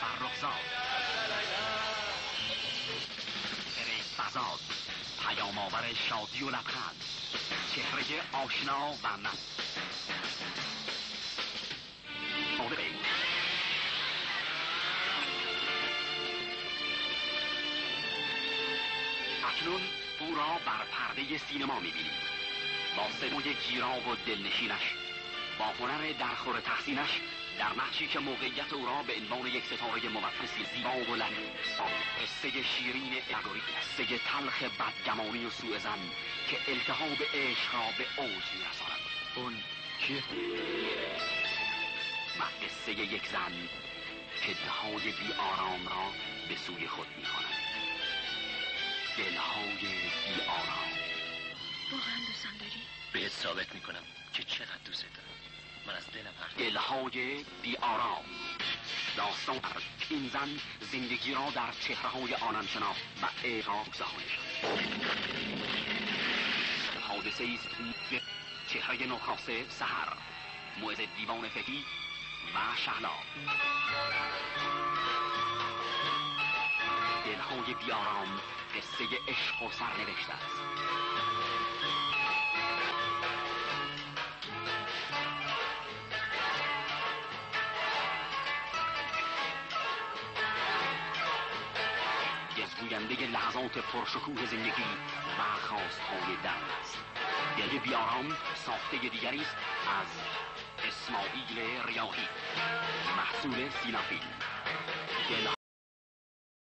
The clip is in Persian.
فرخزاد، فرزاد، پیام آور شادی و لبخند، چهره آشنا و من. اکنون او را بر پرده سینما می‌بینیم، با صدای گیرا و دلنشینش، با هنر درخور تحسینش، در نقشی که موقعیت او را به عنوان یک ستاره موفق زیبا و لطیف، قصه شیرین الگوریتم، قصه تلخ بدگمانی و سوء ظن که التهاب عشق را به اوج می‌رساند. اون کیه؟ و قصه یک زن که دلهای بی آرام را به سوی خود می‌خواند. دلهای بی آرام. واقعا دوستم داری؟ بهت ثابت میکنم که چقدر دوست دارم. من از دلم حرف. دلهای بی آرام. داستان این زن زندگی را در چهره‌های آنان شناخت و عشق گذرانش. حادثه است چهره نوخاسته سحر، موعظ دیوان فقیه و شهلا. دلهای بی آرام قصه عشق و سرنوشت است. گوینده لحظات پرشکوه زندگی و خواستهای درد است. دل بی آرام ساخته دیگری است از اسماعیل ریاحی، محصول سینافیلم.